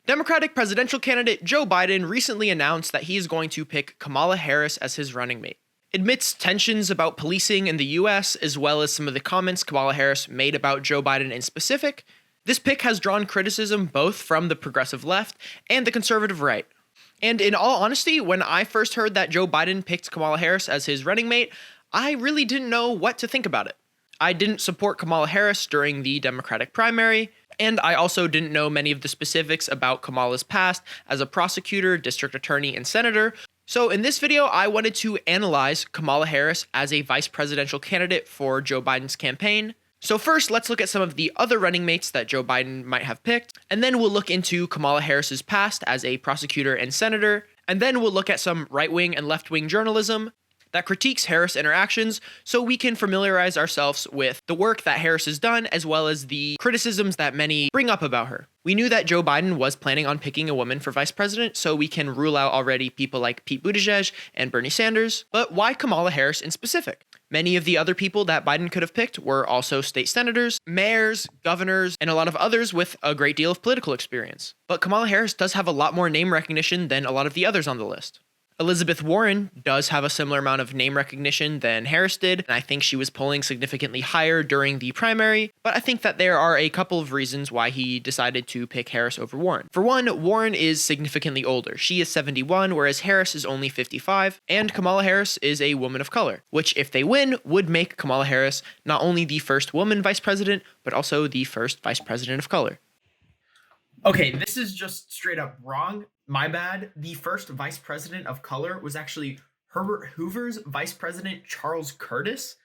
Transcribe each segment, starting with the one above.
Democratic presidential candidate Joe Biden recently announced that he is going to pick Kamala Harris as his running mate. Amidst tensions about policing in the US, as well as some of the comments Kamala Harris made about Joe Biden in specific, this pick has drawn criticism both from the progressive left and the conservative right. And in all honesty, when I first heard that Joe Biden picked Kamala Harris as his running mate, I really didn't know what to think about it. I didn't support Kamala Harris during the Democratic primary, and I also didn't know many of the specifics about Kamala's past as a prosecutor, district attorney, and senator. So in this video, I wanted to analyze Kamala Harris as a vice presidential candidate for Joe Biden's campaign. So first, let's look at some of the other running mates that Joe Biden might have picked, and then we'll look into Kamala Harris's past as a prosecutor and senator, and then we'll look at some right-wing and left-wing journalism that critiques Harris interactions so we can familiarize ourselves with the work that Harris has done as well as the criticisms that many bring up about her. We knew that Joe Biden was planning on picking a woman for vice president, so we can rule out already people like Pete Buttigieg and Bernie Sanders. But why Kamala Harris in specific? Many of the other people that Biden could have picked were also state senators, mayors, governors, and a lot of others with a great deal of political experience. But Kamala Harris does have a lot more name recognition than a lot of the others on the list. Elizabeth Warren does have a similar amount of name recognition than Harris did, and I think she was polling significantly higher during the primary, but I think that there are a couple of reasons why he decided to pick Harris over Warren. For one, Warren is significantly older. She is 71, whereas Harris is only 55, and Kamala Harris is a woman of color, which if they win, would make Kamala Harris not only the first woman vice president, but also the first vice president of color. Okay, this is just straight up wrong. My bad. The first vice president of color was actually Herbert Hoover's vice president, Charles Curtis.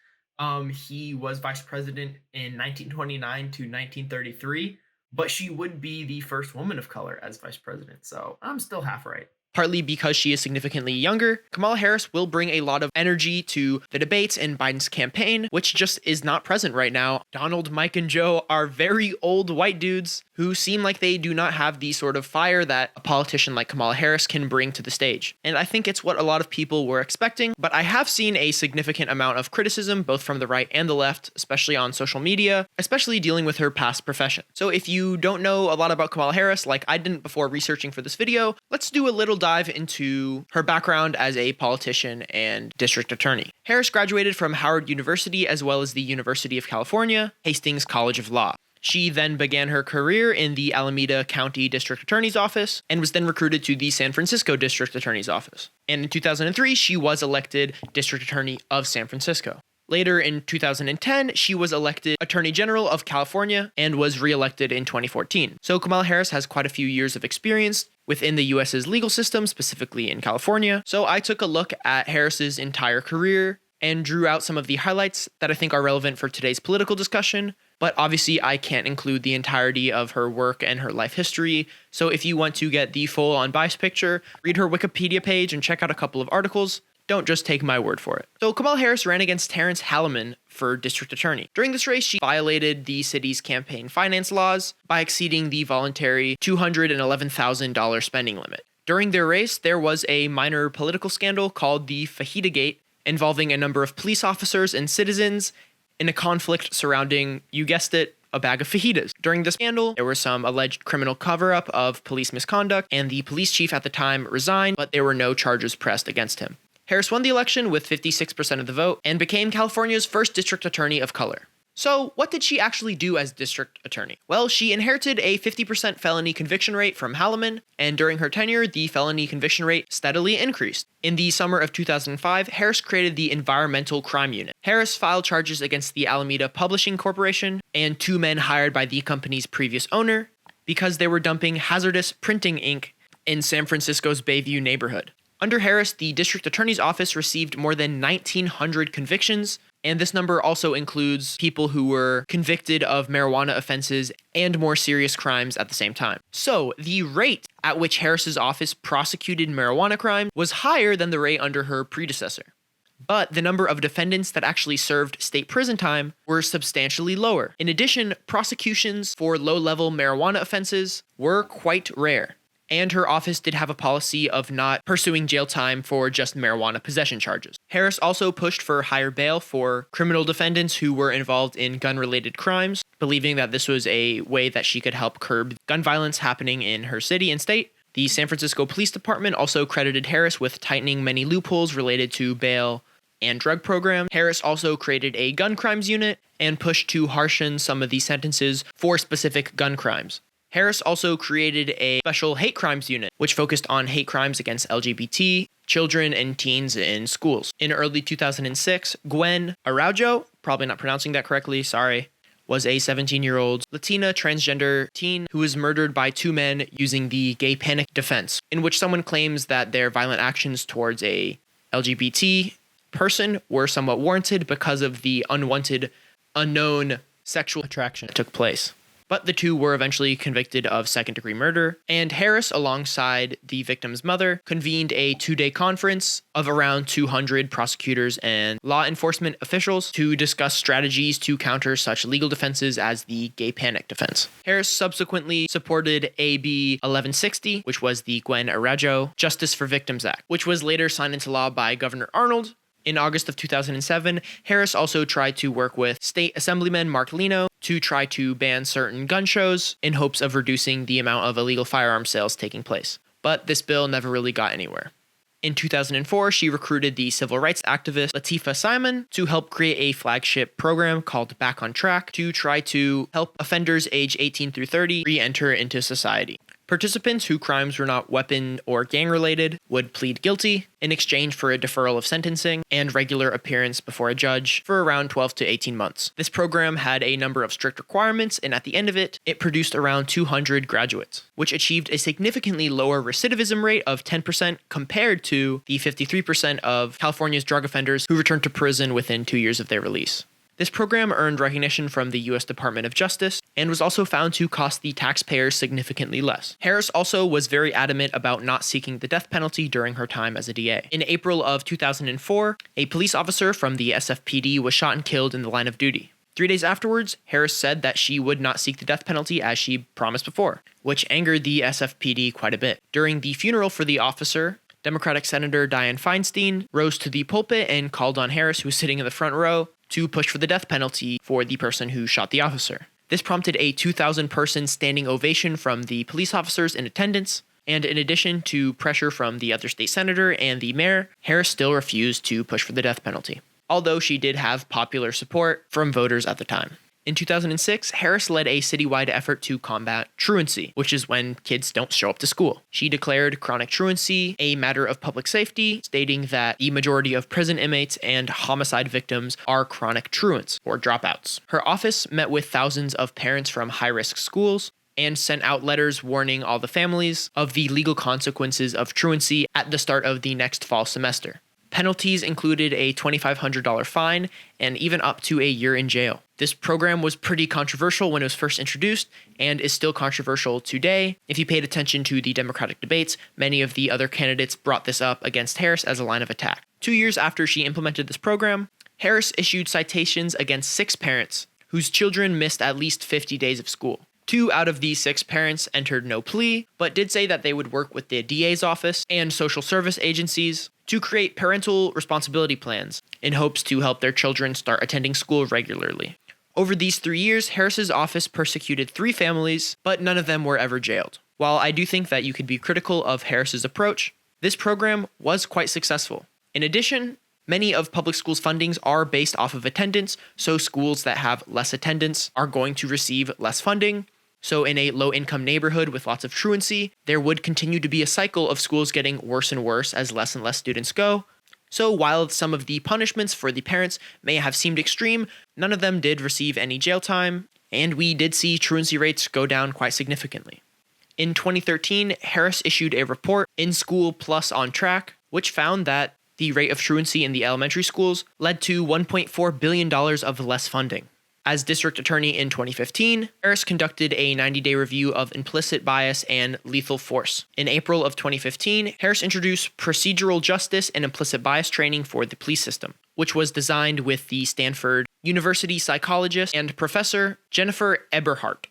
He was vice president in 1929 to 1933, but she would be the first woman of color as vice president. So I'm still half right. Partly because she is significantly younger, Kamala Harris will bring a lot of energy to the debates in Biden's campaign, which just is not present right now. Donald, Mike, and Joe are very old white dudes who seem like they do not have the sort of fire that a politician like Kamala Harris can bring to the stage. And I think it's what a lot of people were expecting, but I have seen a significant amount of criticism, both from the right and the left, especially on social media, especially dealing with her past profession. So if you don't know a lot about Kamala Harris, like I didn't before researching for this video, let's do a little dive into her background as a politician and district attorney. Harris graduated from Howard University as well as the University of California, Hastings College of Law. She then began her career in the Alameda County District Attorney's Office and was then recruited to the San Francisco District Attorney's Office. And in 2003, she was elected District Attorney of San Francisco. Later in 2010, she was elected Attorney General of California and was re-elected in 2014. So Kamala Harris has quite a few years of experience within the US's legal system, specifically in California. So I took a look at Harris's entire career and drew out some of the highlights that I think are relevant for today's political discussion. But obviously, I can't include the entirety of her work and her life history. So if you want to get the full unbiased picture, read her Wikipedia page and check out a couple of articles. Don't just take my word for it. So Kamala Harris ran against Terrence Halliman for district attorney. During this race, she violated the city's campaign finance laws by exceeding the voluntary $211,000 spending limit. During their race, there was a minor political scandal called the Fajita Gate, involving a number of police officers and citizens in a conflict surrounding, you guessed it, a bag of fajitas. During the scandal, there was some alleged criminal cover-up of police misconduct, and the police chief at the time resigned, but there were no charges pressed against him. Harris won the election with 56% of the vote and became California's first district attorney of color. So what did she actually do as district attorney? Well, she inherited a 50% felony conviction rate from Halliman, and during her tenure, the felony conviction rate steadily increased. In the summer of 2005, Harris created the Environmental Crime Unit. Harris filed charges against the Alameda Publishing Corporation and two men hired by the company's previous owner because they were dumping hazardous printing ink in San Francisco's Bayview neighborhood. Under Harris, the district attorney's office received more than 1,900 convictions, and this number also includes people who were convicted of marijuana offenses and more serious crimes at the same time. So the rate at which Harris's office prosecuted marijuana crime was higher than the rate under her predecessor. But the number of defendants that actually served state prison time were substantially lower. In addition, prosecutions for low-level marijuana offenses were quite rare. And her office did have a policy of not pursuing jail time for just marijuana possession charges. Harris also pushed for higher bail for criminal defendants who were involved in gun-related crimes. believing that this was a way that she could help curb gun violence happening in her city and state. The San Francisco Police Department also credited Harris with tightening many loopholes related to bail and drug programs. Harris also created a gun crimes unit and pushed to harshen some of the sentences for specific gun crimes. Harris also created a special hate crimes unit, which focused on hate crimes against LGBT, children, and teens in schools. In early 2006, Gwen Araujo, probably not pronouncing that correctly, sorry, was a 17-year-old Latina transgender teen who was murdered by two men using the gay panic defense, in which someone claims that their violent actions towards a LGBT person were somewhat warranted because of the unwanted, unknown sexual attraction that took place. But the two were eventually convicted of second-degree murder, and Harris, alongside the victim's mother, convened a 2-day conference of around 200 prosecutors and law enforcement officials to discuss strategies to counter such legal defenses as the gay panic defense. Harris subsequently supported AB 1160, which was the Gwen Araujo Justice for Victims Act, which was later signed into law by Governor Arnold. In August of 2007, Harris also tried to work with State Assemblyman Mark Lino to try to ban certain gun shows in hopes of reducing the amount of illegal firearm sales taking place. But this bill never really got anywhere. In 2004, she recruited the civil rights activist Latifah Simon to help create a flagship program called Back on Track to try to help offenders age 18 through 30 re-enter into society. Participants whose crimes were not weapon or gang-related would plead guilty in exchange for a deferral of sentencing and regular appearance before a judge for around 12 to 18 months. This program had a number of strict requirements, and at the end of it, it produced around 200 graduates, which achieved a significantly lower recidivism rate of 10% compared to the 53% of California's drug offenders who returned to prison within 2 years of their release. This program earned recognition from the U.S. Department of Justice and was also found to cost the taxpayers significantly less. Harris also was very adamant about not seeking the death penalty during her time as a DA. In April of 2004, a police officer from the SFPD was shot and killed in the line of duty. 3 days afterwards, Harris said that she would not seek the death penalty as she promised before, which angered the SFPD quite a bit. During the funeral for the officer, Democratic Senator Dianne Feinstein rose to the pulpit and called on Harris, who was sitting in the front row, to push for the death penalty for the person who shot the officer. This prompted a 2,000-person standing ovation from the police officers in attendance, and in addition to pressure from the other state senator and the mayor, Harris still refused to push for the death penalty, although she did have popular support from voters at the time. In 2006, Harris led a citywide effort to combat truancy, which is when kids don't show up to school. She declared chronic truancy a matter of public safety, stating that the majority of prison inmates and homicide victims are chronic truants, or dropouts. Her office met with thousands of parents from high-risk schools and sent out letters warning all the families of the legal consequences of truancy at the start of the next fall semester. Penalties included a $2,500 fine and even up to a year in jail. This program was pretty controversial when it was first introduced and is still controversial today. If you paid attention to the Democratic debates, many of the other candidates brought this up against Harris as a line of attack. 2 years after she implemented this program, Harris issued citations against 6 parents whose children missed at least 50 days of school. 2 out of these 6 parents entered no plea, but did say that they would work with the DA's office and social service agencies to create parental responsibility plans in hopes to help their children start attending school regularly. Over these 3 years, Harris's office persecuted 3 families, but none of them were ever jailed. While I do think that you could be critical of Harris's approach, this program was quite successful. In addition, many of public schools' fundings are based off of attendance, so schools that have less attendance are going to receive less funding. So in a low-income neighborhood with lots of truancy, there would continue to be a cycle of schools getting worse and worse as less and less students go. So while some of the punishments for the parents may have seemed extreme, none of them did receive any jail time, and we did see truancy rates go down quite significantly. In 2013, Harris issued a report, In School Plus on Track, which found that the rate of truancy in the elementary schools led to $1.4 billion of less funding. As district attorney in 2015, Harris conducted a 90-day review of implicit bias and lethal force. In April of 2015, Harris introduced procedural justice and implicit bias training for the police system, which was designed with the Stanford University psychologist and professor Jennifer Eberhardt.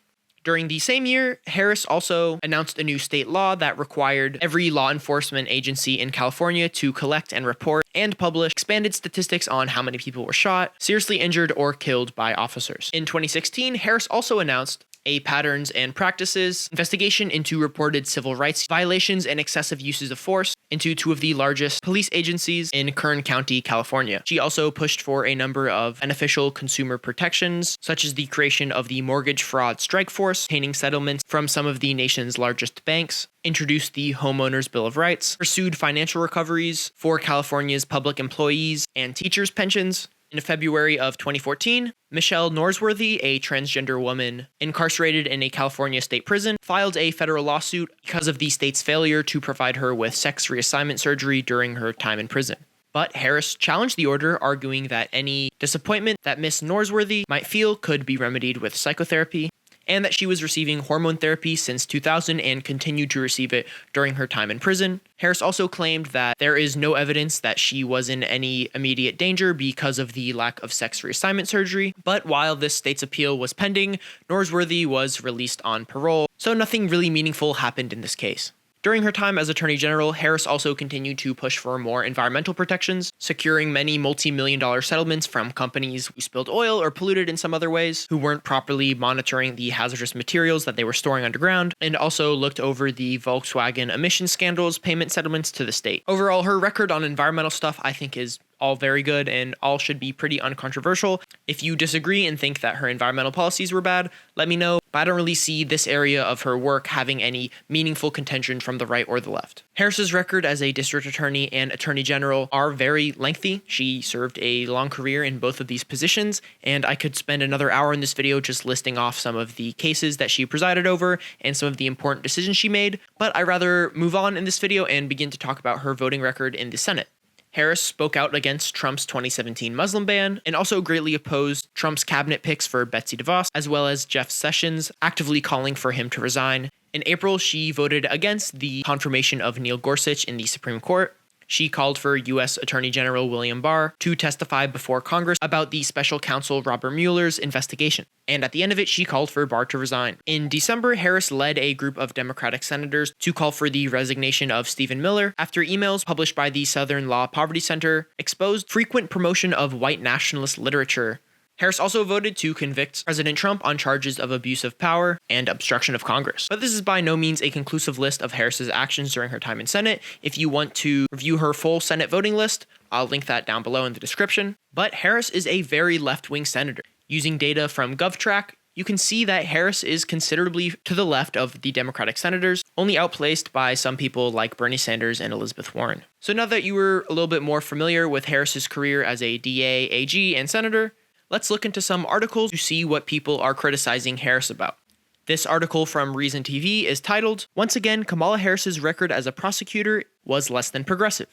During the same year, Harris also announced a new state law that required every law enforcement agency in California to collect and report and publish expanded statistics on how many people were shot, seriously injured, or killed by officers. In 2016, Harris also announced a patterns and practices investigation into reported civil rights violations and excessive uses of force into two of the largest police agencies in Kern County, California. She also pushed for a number of beneficial consumer protections, such as the creation of the Mortgage Fraud Strike Force, obtaining settlements from some of the nation's largest banks, introduced the Homeowners Bill of Rights, pursued financial recoveries for California's public employees and teachers' pensions. In February of 2014, Michelle Norsworthy, a transgender woman incarcerated in a California state prison, filed a federal lawsuit because of the state's failure to provide her with sex reassignment surgery during her time in prison. But Harris challenged the order, arguing that any disappointment that Miss Norsworthy might feel could be remedied with psychotherapy, and that she was receiving hormone therapy since 2000 and continued to receive it during her time in prison. Harris also claimed that there is no evidence that she was in any immediate danger because of the lack of sex reassignment surgery, but while this state's appeal was pending, Norsworthy was released on parole, so nothing really meaningful happened in this case. During her time as Attorney General, Harris also continued to push for more environmental protections, securing many multi-million-dollar settlements from companies who spilled oil or polluted in some other ways, who weren't properly monitoring the hazardous materials that they were storing underground, and also looked over the Volkswagen emission scandals payment settlements to the state. Overall, her record on environmental stuff I think is all very good and all should be pretty uncontroversial. If you disagree and think that her environmental policies were bad, let me know, but I don't really see this area of her work having any meaningful contention from the right or the left. Harris's record as a district attorney and attorney general are very lengthy. She served a long career in both of these positions, and I could spend another hour in this video just listing off some of the cases that she presided over and some of the important decisions she made, but I'd rather move on in this video and begin to talk about her voting record in the Senate. Harris spoke out against Trump's 2017 Muslim ban and also greatly opposed Trump's cabinet picks for Betsy DeVos, as well as Jeff Sessions, actively calling for him to resign. In April, she voted against the confirmation of Neil Gorsuch in the Supreme Court. She called for U.S. Attorney General William Barr to testify before Congress about the special counsel Robert Mueller's investigation. And at the end of it, she called for Barr to resign. In December, Harris led a group of Democratic senators to call for the resignation of Stephen Miller after emails published by the Southern Law Poverty Center exposed frequent promotion of white nationalist literature. Harris also voted to convict President Trump on charges of abuse of power and obstruction of Congress. But this is by no means a conclusive list of Harris's actions during her time in Senate. If you want to review her full Senate voting list, I'll link that down below in the description. But Harris is a very left-wing senator. Using data from GovTrack, you can see that Harris is considerably to the left of the Democratic senators, only outplaced by some people like Bernie Sanders and Elizabeth Warren. So now that you were a little bit more familiar with Harris's career as a DA, AG, and senator, let's look into some articles to see what people are criticizing Harris about. This article from Reason TV is titled, "Once Again, Kamala Harris's record as a prosecutor was less than progressive."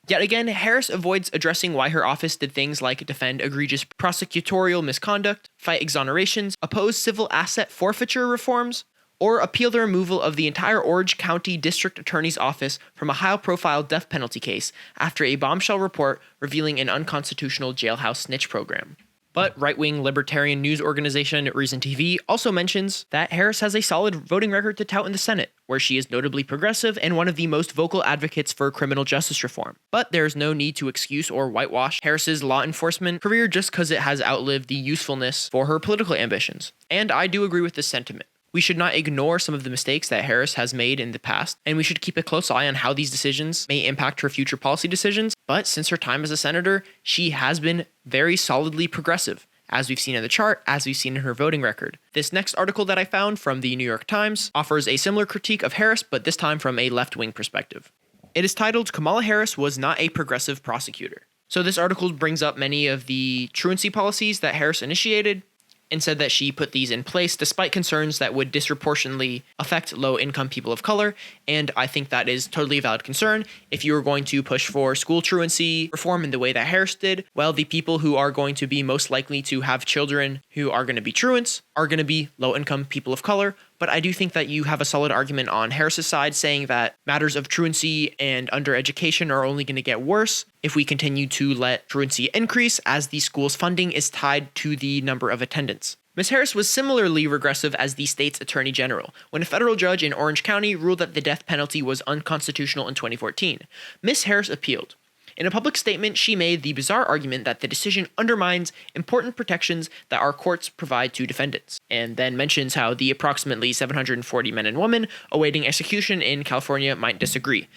Yet again, Harris avoids addressing why her office did things like defend egregious prosecutorial misconduct, fight exonerations, oppose civil asset forfeiture reforms, or appeal the removal of the entire Orange County District Attorney's Office from a high-profile death penalty case after a bombshell report revealing an unconstitutional jailhouse snitch program. But right-wing libertarian news organization Reason TV also mentions that Harris has a solid voting record to tout in the Senate, where she is notably progressive and one of the most vocal advocates for criminal justice reform. But there's no need to excuse or whitewash Harris's law enforcement career just because it has outlived the usefulness for her political ambitions. And I do agree with this sentiment. We should not ignore some of the mistakes that Harris has made in the past, and we should keep a close eye on how these decisions may impact her future policy decisions. But since her time as a senator, she has been very solidly progressive, as we've seen in the chart, as we've seen in her voting record. This next article that I found from the New York Times offers a similar critique of Harris, but this time from a left-wing perspective. It is titled, "Kamala Harris was not a progressive prosecutor." So this article brings up many of the truancy policies that Harris initiated, and said that she put these in place despite concerns that would disproportionately affect low-income people of color, and I think that is totally a valid concern. If you are going to push for school truancy reform in the way that Harris did, well, the people who are going to be most likely to have children who are going to be truants are going to be low-income people of color. But I do think that you have a solid argument on Harris's side saying that matters of truancy and undereducation are only going to get worse if we continue to let truancy increase as the school's funding is tied to the number of attendance. Ms. Harris was similarly regressive as the state's attorney general, when a federal judge in Orange County ruled that the death penalty was unconstitutional in 2014. Ms. Harris appealed. In a public statement, she made the bizarre argument that the decision undermines important protections that our courts provide to defendants, and then mentions how the approximately 740 men and women awaiting execution in California might disagree.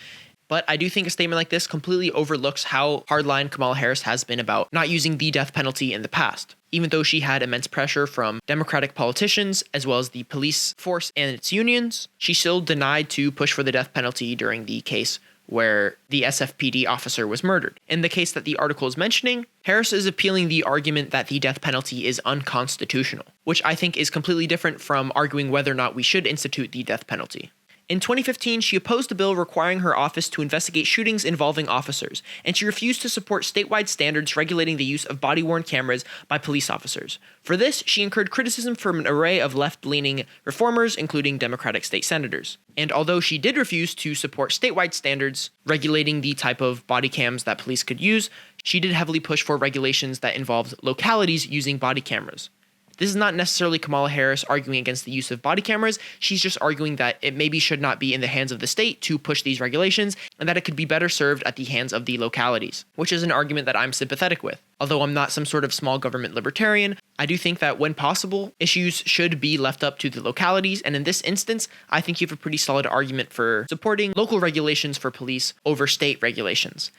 But I do think a statement like this completely overlooks how hardline Kamala Harris has been about not using the death penalty in the past. Even though she had immense pressure from Democratic politicians, as well as the police force and its unions, she still denied to push for the death penalty during the case where the SFPD officer was murdered. In the case that the article is mentioning, Harris is appealing the argument that the death penalty is unconstitutional, which I think is completely different from arguing whether or not we should institute the death penalty. In 2015, she opposed a bill requiring her office to investigate shootings involving officers, and she refused to support statewide standards regulating the use of body-worn cameras by police officers. For this, she incurred criticism from an array of left-leaning reformers, including Democratic state senators. And although she did refuse to support statewide standards regulating the type of body cams that police could use, she did heavily push for regulations that involved localities using body cameras. This is not necessarily Kamala Harris arguing against the use of body cameras. She's just arguing that it maybe should not be in the hands of the state to push these regulations, and that it could be better served at the hands of the localities, which is an argument that I'm sympathetic with. Although I'm not some sort of small government libertarian, I do think that when possible, issues should be left up to the localities, and in this instance, I think you have a pretty solid argument for supporting local regulations for police over state regulations.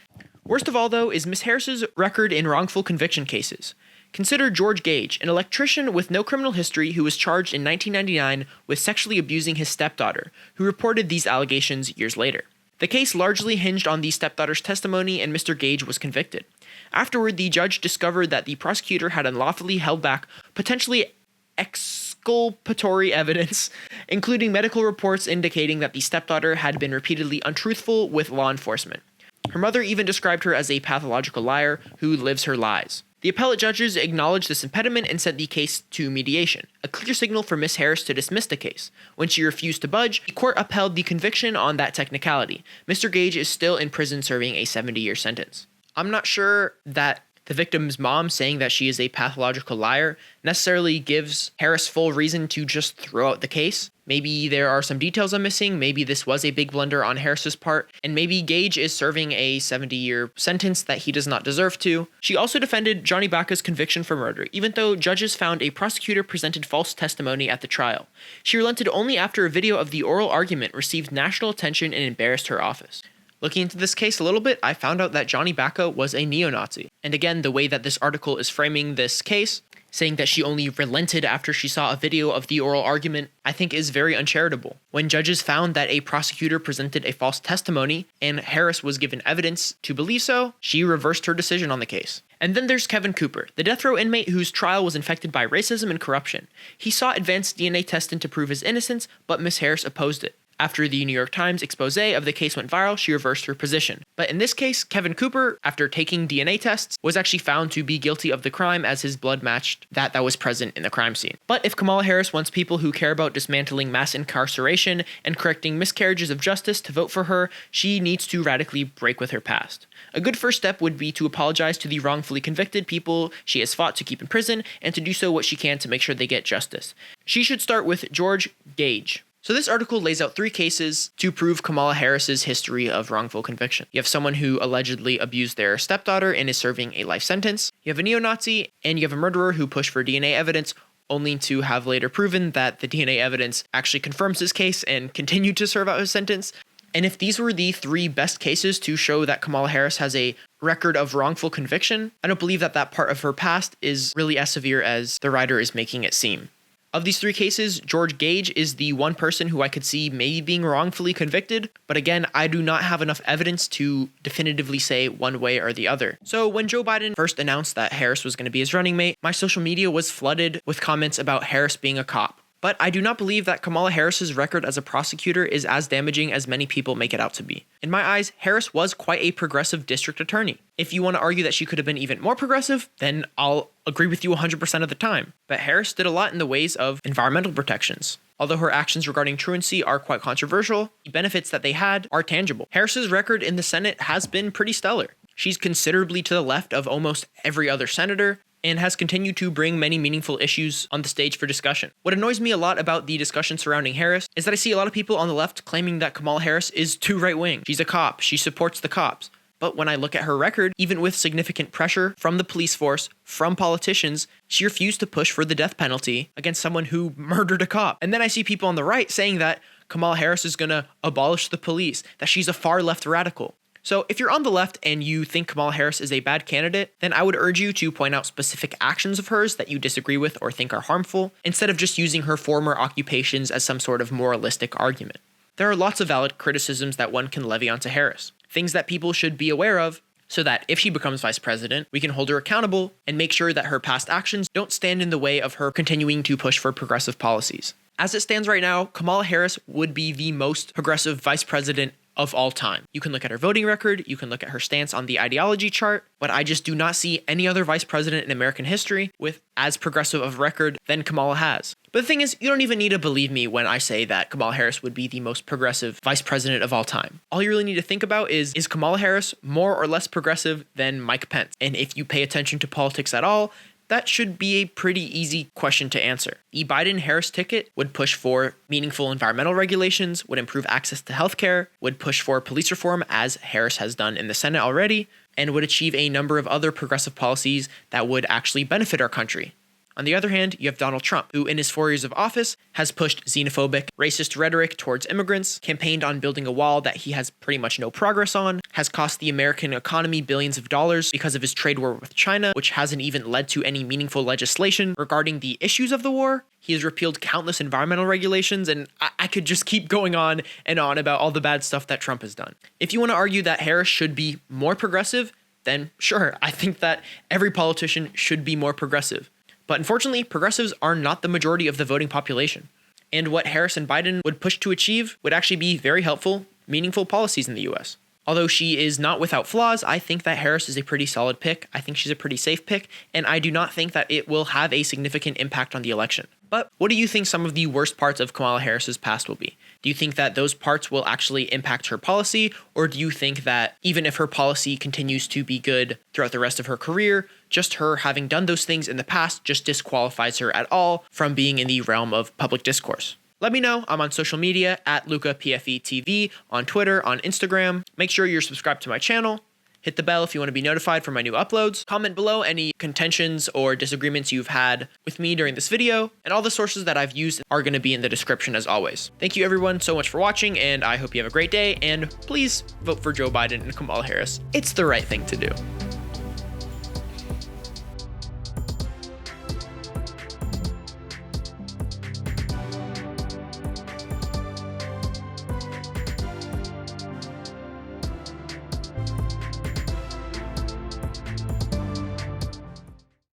Worst of all, though, is Ms. Harris's record in wrongful conviction cases. Consider George Gage, an electrician with no criminal history who was charged in 1999 with sexually abusing his stepdaughter, who reported these allegations years later. The case largely hinged on the stepdaughter's testimony, and Mr. Gage was convicted. Afterward, the judge discovered that the prosecutor had unlawfully held back potentially exculpatory evidence, including medical reports indicating that the stepdaughter had been repeatedly untruthful with law enforcement. Her mother even described her as a pathological liar who lives her lies. The appellate judges acknowledged this impediment and sent the case to mediation, a clear signal for Ms. Harris to dismiss the case. When she refused to budge, the court upheld the conviction on that technicality. Mr. Gage is still in prison serving a 70-year sentence. I'm not sure that the victim's mom saying that she is a pathological liar necessarily gives Harris full reason to just throw out the case. Maybe there are some details I'm missing, maybe this was a big blunder on Harris's part, and maybe Gage is serving a 70-year sentence that he does not deserve to. She also defended Johnny Baca's conviction for murder, even though judges found a prosecutor presented false testimony at the trial. She relented only after a video of the oral argument received national attention and embarrassed her office. Looking into this case a little bit, I found out that Johnny Baca was a neo-Nazi. And again, the way that this article is framing this case, saying that she only relented after she saw a video of the oral argument, I think is very uncharitable. When judges found that a prosecutor presented a false testimony and Harris was given evidence to believe so, she reversed her decision on the case. And then there's Kevin Cooper, the death row inmate whose trial was infected by racism and corruption. He sought advanced DNA testing to prove his innocence, but Ms. Harris opposed it. After the New York Times expose of the case went viral, she reversed her position. But in this case, Kevin Cooper, after taking DNA tests, was actually found to be guilty of the crime as his blood matched that was present in the crime scene. But if Kamala Harris wants people who care about dismantling mass incarceration and correcting miscarriages of justice to vote for her, she needs to radically break with her past. A good first step would be to apologize to the wrongfully convicted people she has fought to keep in prison, and to do so what she can to make sure they get justice. She should start with George Gage. So this article lays out 3 cases to prove Kamala Harris's history of wrongful conviction. You have someone who allegedly abused their stepdaughter and is serving a life sentence. You have a neo-Nazi, and you have a murderer who pushed for DNA evidence, only to have later proven that the DNA evidence actually confirms his case and continued to serve out his sentence. And if these were the 3 best cases to show that Kamala Harris has a record of wrongful conviction, I don't believe that that part of her past is really as severe as the writer is making it seem. Of these 3 cases, George Gage is the one person who I could see maybe being wrongfully convicted, but again, I do not have enough evidence to definitively say one way or the other. So when Joe Biden first announced that Harris was going to be his running mate, my social media was flooded with comments about Harris being a cop. But I do not believe that Kamala Harris's record as a prosecutor is as damaging as many people make it out to be. In my eyes, Harris was quite a progressive district attorney. If you want to argue that she could have been even more progressive, then I'll agree with you 100% of the time. But Harris did a lot in the ways of environmental protections. Although her actions regarding truancy are quite controversial, the benefits that they had are tangible. Harris's record in the Senate has been pretty stellar. She's considerably to the left of almost every other senator, and has continued to bring many meaningful issues on the stage for discussion. What annoys me a lot about the discussion surrounding Harris is that I see a lot of people on the left claiming that Kamala Harris is too right-wing. She's a cop. She supports the cops. But when I look at her record, even with significant pressure from the police force, from politicians, she refused to push for the death penalty against someone who murdered a cop. And then I see people on the right saying that Kamala Harris is gonna abolish the police, that she's a far left radical. So if you're on the left and you think Kamala Harris is a bad candidate, then I would urge you to point out specific actions of hers that you disagree with or think are harmful, instead of just using her former occupations as some sort of moralistic argument. There are lots of valid criticisms that one can levy onto Harris, things that people should be aware of, so that if she becomes vice president, we can hold her accountable and make sure that her past actions don't stand in the way of her continuing to push for progressive policies. As it stands right now, Kamala Harris would be the most progressive vice president of all time. You can look at her voting record, you can look at her stance on the ideology chart, but I just do not see any other vice president in American history with as progressive of record than Kamala has. But the thing is, you don't even need to believe me when I say that Kamala Harris would be the most progressive vice president of all time. All you really need to think about is Kamala Harris more or less progressive than Mike Pence? And if you pay attention to politics at all, that should be a pretty easy question to answer. The Biden-Harris ticket would push for meaningful environmental regulations, would improve access to healthcare, would push for police reform, as Harris has done in the Senate already, and would achieve a number of other progressive policies that would actually benefit our country. On the other hand, you have Donald Trump, who in his 4 years of office has pushed xenophobic, racist rhetoric towards immigrants, campaigned on building a wall that he has pretty much no progress on, has cost the American economy billions of dollars because of his trade war with China, which hasn't even led to any meaningful legislation regarding the issues of the war. He has repealed countless environmental regulations, and I could just keep going on and on about all the bad stuff that Trump has done. If you want to argue that Harris should be more progressive, then sure, I think that every politician should be more progressive. But unfortunately, progressives are not the majority of the voting population. And what Harris and Biden would push to achieve would actually be very helpful, meaningful policies in the US. Although she is not without flaws, I think that Harris is a pretty solid pick. I think she's a pretty safe pick, and I do not think that it will have a significant impact on the election. But what do you think some of the worst parts of Kamala Harris's past will be? Do you think that those parts will actually impact her policy, or do you think that even if her policy continues to be good throughout the rest of her career, just her having done those things in the past just disqualifies her at all from being in the realm of public discourse? Let me know. I'm on social media at LucaPFETV, on Twitter, on Instagram. Make sure you're subscribed to my channel. Hit the bell if you want to be notified for my new uploads. Comment below any contentions or disagreements you've had with me during this video, and all the sources that I've used are going to be in the description as always. Thank you everyone so much for watching, and I hope you have a great day, and please vote for Joe Biden and Kamala Harris. It's the right thing to do.